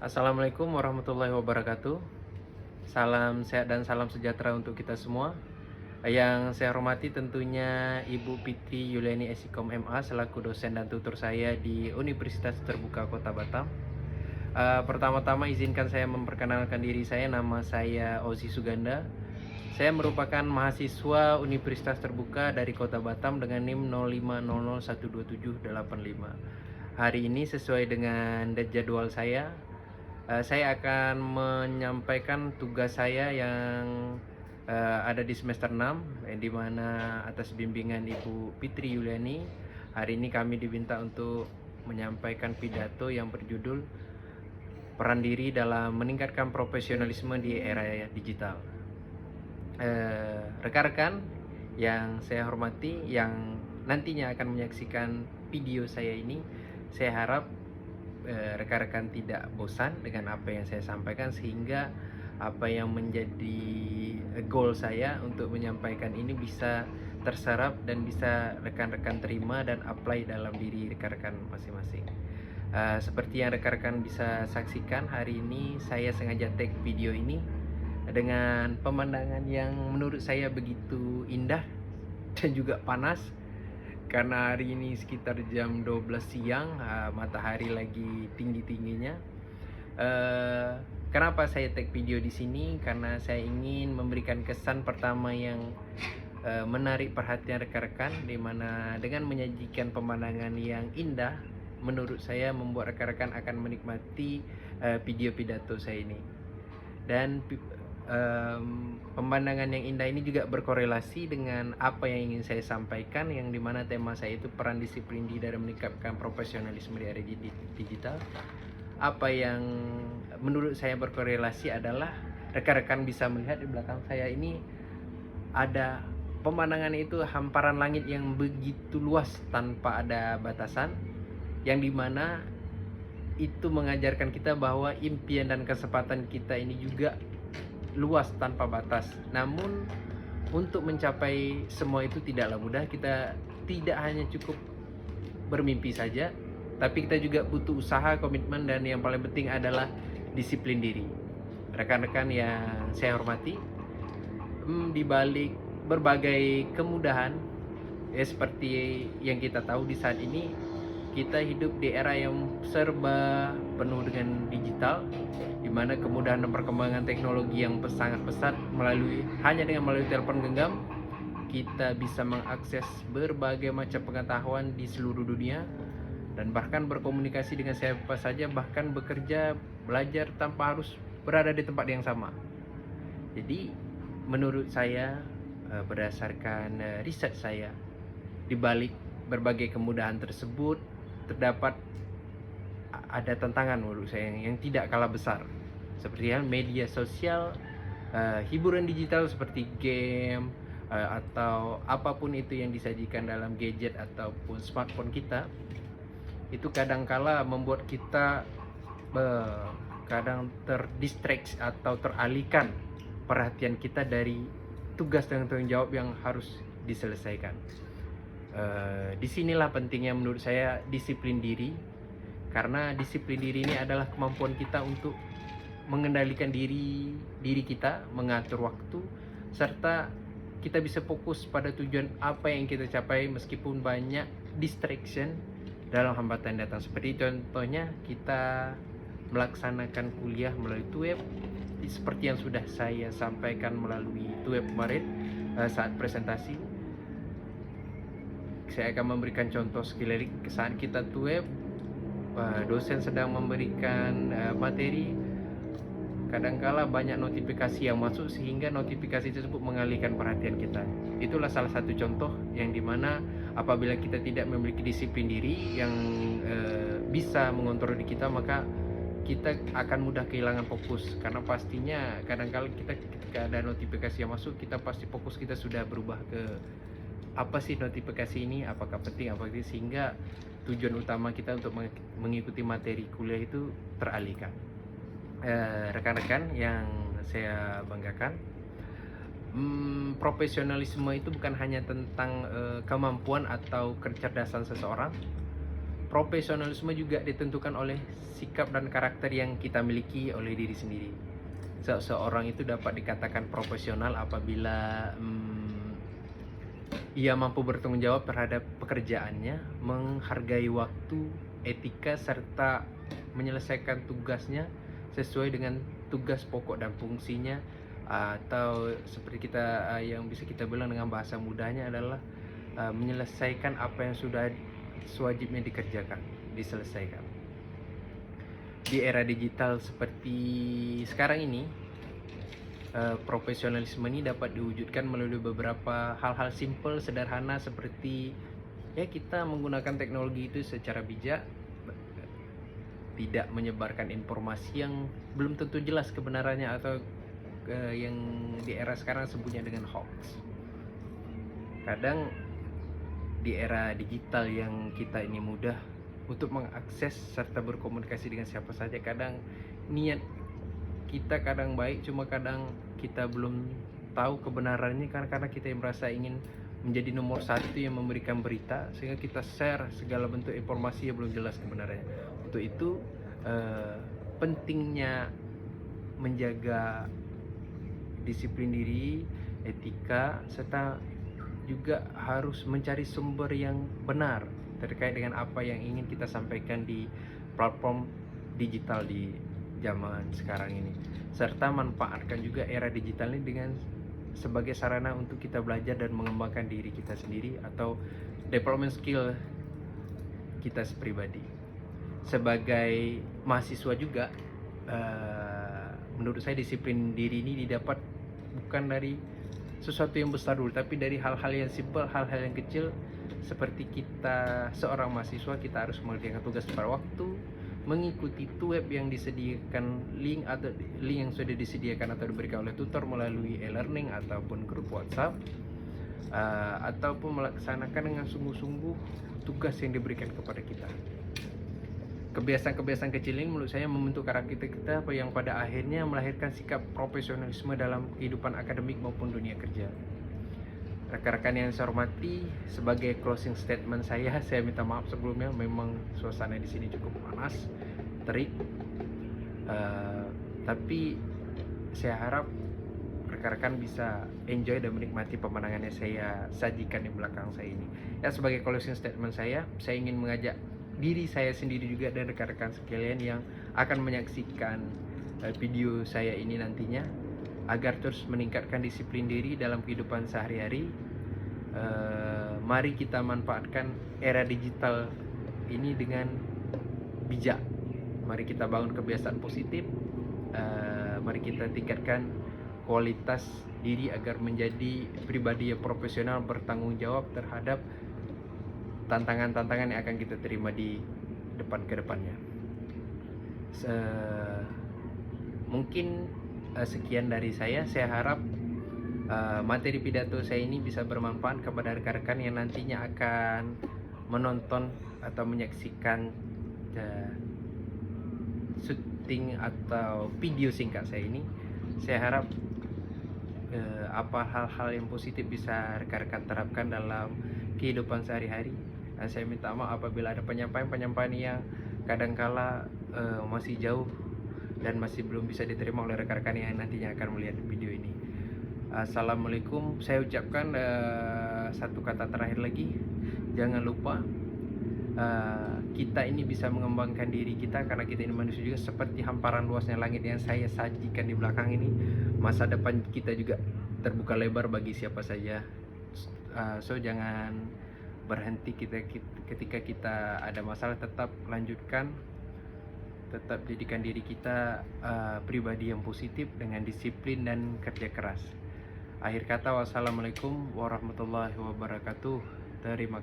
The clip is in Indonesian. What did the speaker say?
Assalamualaikum warahmatullahi wabarakatuh. Salam sehat dan salam sejahtera untuk kita semua. Yang saya hormati tentunya Ibu Fitri Yuliani Esikom MA selaku dosen dan tutor saya di Universitas Terbuka Kota Batam. Pertama-tama izinkan saya memperkenalkan diri saya. Nama saya Ozi Suganda. Saya merupakan mahasiswa Universitas Terbuka dari Kota Batam dengan NIM 0500127885. Hari ini sesuai dengan jadwal saya akan menyampaikan tugas saya yang ada di semester 6, di mana atas bimbingan Ibu Fitri Yuliani, hari ini kami diminta untuk menyampaikan pidato yang berjudul Peran Diri dalam Meningkatkan Profesionalisme di Era Digital. Rekan-rekan yang saya hormati, yang nantinya akan menyaksikan video saya ini, saya harap rekan-rekan tidak bosan dengan apa yang saya sampaikan, sehingga apa yang menjadi goal saya untuk menyampaikan ini bisa terserap dan bisa rekan-rekan terima dan apply dalam diri rekan-rekan masing-masing. Seperti yang rekan-rekan bisa saksikan, hari ini saya sengaja take video ini dengan pemandangan yang menurut saya begitu indah dan juga panas, karena hari ini sekitar jam 12 siang, matahari lagi tinggi-tingginya. Kenapa saya take video di sini? Karena saya ingin memberikan kesan pertama yang menarik perhatian rekan-rekan, di mana dengan menyajikan pemandangan yang indah, menurut saya membuat rekan-rekan akan menikmati video pidato saya ini. Dan pemandangan yang indah ini juga berkorelasi dengan apa yang ingin saya sampaikan, yang dimana tema saya itu peran disiplin diri dalam meningkatkan profesionalisme di era digital. Apa yang menurut saya berkorelasi adalah rekan-rekan bisa melihat di belakang saya ini ada pemandangan itu hamparan langit yang begitu luas tanpa ada batasan, yang dimana itu mengajarkan kita bahwa impian dan kesempatan kita ini juga luas tanpa batas. Namun untuk mencapai semua itu tidaklah mudah. Kita tidak hanya cukup bermimpi saja, tapi kita juga butuh usaha, komitmen, dan yang paling penting adalah disiplin diri. Rekan-rekan yang saya hormati, di balik berbagai kemudahan, seperti yang kita tahu di saat ini, kita hidup di era yang serba penuh dengan digital, di mana kemudahan dan perkembangan teknologi yang sangat pesat hanya dengan melalui telepon genggam kita bisa mengakses berbagai macam pengetahuan di seluruh dunia, dan bahkan berkomunikasi dengan siapa saja, bahkan bekerja, belajar tanpa harus berada di tempat yang sama. Jadi menurut saya, berdasarkan riset saya, di balik berbagai kemudahan tersebut terdapat ada tantangan menurut saya yang tidak kalah besar, seperti media sosial, hiburan digital seperti game, atau apapun itu yang disajikan dalam gadget ataupun smartphone kita, itu kadangkala membuat kita kadang terdistract atau teralihkan perhatian kita dari tugas dan tanggung jawab yang harus diselesaikan. Disinilah pentingnya menurut saya disiplin diri, karena disiplin diri ini adalah kemampuan kita untuk mengendalikan diri kita, mengatur waktu, serta kita bisa fokus pada tujuan apa yang kita capai meskipun banyak distraction dalam hambatan datang. Seperti contohnya kita melaksanakan kuliah melalui web, seperti yang sudah saya sampaikan melalui web kemarin saat presentasi. Saya akan memberikan contoh sekeliling saat kita web, dosen sedang memberikan materi, kadangkala banyak notifikasi yang masuk sehingga notifikasi tersebut mengalihkan perhatian kita. Itulah salah satu contoh yang dimana apabila kita tidak memiliki disiplin diri yang bisa mengontrol diri kita, maka kita akan mudah kehilangan fokus, karena pastinya kadangkala kita ketika ada notifikasi yang masuk, kita pasti fokus kita sudah berubah ke apa sih notifikasi ini, apakah penting, apa itu, sehingga tujuan utama kita untuk mengikuti materi kuliah itu teralihkan. Rekan-rekan yang saya banggakan, profesionalisme itu bukan hanya tentang kemampuan atau kecerdasan seseorang, profesionalisme juga ditentukan oleh sikap dan karakter yang kita miliki oleh diri sendiri. Seorang itu dapat dikatakan profesional apabila ia mampu bertanggung jawab terhadap pekerjaannya, menghargai waktu, etika, serta menyelesaikan tugasnya sesuai dengan tugas pokok dan fungsinya, atau seperti kita yang bisa kita bilang dengan bahasa mudahnya adalah menyelesaikan apa yang sudah sewajibnya dikerjakan, diselesaikan. Di era digital seperti sekarang ini, profesionalisme ini dapat diwujudkan melalui beberapa hal-hal simple, sederhana, seperti ya kita menggunakan teknologi itu secara bijak, tidak menyebarkan informasi yang belum tentu jelas kebenarannya, atau yang di era sekarang sebutnya dengan hoax. Kadang di era digital yang kita ini mudah untuk mengakses serta berkomunikasi dengan siapa saja, kadang niat kita kadang baik, cuma kadang kita belum tahu kebenarannya karena kita yang merasa ingin menjadi nomor satu yang memberikan berita, sehingga kita share segala bentuk informasi yang belum jelas kebenarannya. Untuk itu pentingnya menjaga disiplin diri, etika, serta juga harus mencari sumber yang benar terkait dengan apa yang ingin kita sampaikan di platform digital di zaman sekarang ini, serta manfaatkan juga era digital ini dengan sebagai sarana untuk kita belajar dan mengembangkan diri kita sendiri atau development skill kita pribadi. Sebagai mahasiswa juga, menurut saya disiplin diri ini didapat bukan dari sesuatu yang besar dulu, tapi dari hal-hal yang simple, hal-hal yang kecil, seperti kita seorang mahasiswa, kita harus mengerjakan tugas tepat waktu, mengikuti web yang disediakan, link yang sudah disediakan atau diberikan oleh tutor melalui e-learning ataupun grup WhatsApp, ataupun melaksanakan dengan sungguh-sungguh tugas yang diberikan kepada kita. Kebiasaan-kebiasaan kecil ini menurut saya membentuk karakter kita yang pada akhirnya melahirkan sikap profesionalisme dalam kehidupan akademik maupun dunia kerja. Rekan-rekan yang saya hormati, sebagai closing statement saya minta maaf sebelumnya, memang suasana di sini cukup panas, terik, tapi saya harap rekan-rekan bisa enjoy dan menikmati pemandangan yang saya sajikan di belakang saya ini. Ya, sebagai closing statement saya ingin mengajak diri saya sendiri juga dan rekan-rekan sekalian yang akan menyaksikan video saya ini nantinya, agar terus meningkatkan disiplin diri dalam kehidupan sehari-hari. Mari kita manfaatkan era digital ini dengan bijak. Mari kita bangun kebiasaan positif. Mari kita tingkatkan kualitas diri agar menjadi pribadi yang profesional, bertanggung jawab terhadap tantangan-tantangan yang akan kita terima di kedepannya. Mungkin sekian dari saya harap materi pidato saya ini bisa bermanfaat kepada rekan-rekan yang nantinya akan menonton atau menyaksikan syuting atau video singkat saya ini. Saya harap apa hal-hal yang positif bisa rekan-rekan terapkan dalam kehidupan sehari-hari. Dan saya minta maaf apabila ada penyampaian yang kadangkala masih jauh dan masih belum bisa diterima oleh rekan-rekan yang nantinya akan melihat video ini. Assalamualaikum. Saya ucapkan satu kata terakhir lagi, jangan lupa kita ini bisa mengembangkan diri kita, karena kita ini manusia juga seperti hamparan luasnya langit yang saya sajikan di belakang ini. Masa depan kita juga terbuka lebar bagi siapa saja. So jangan berhenti ketika kita ada masalah, tetap lanjutkan, tetap jadikan diri kita pribadi yang positif dengan disiplin dan kerja keras. Akhir kata, wassalamualaikum warahmatullahi wabarakatuh. Terima kasih.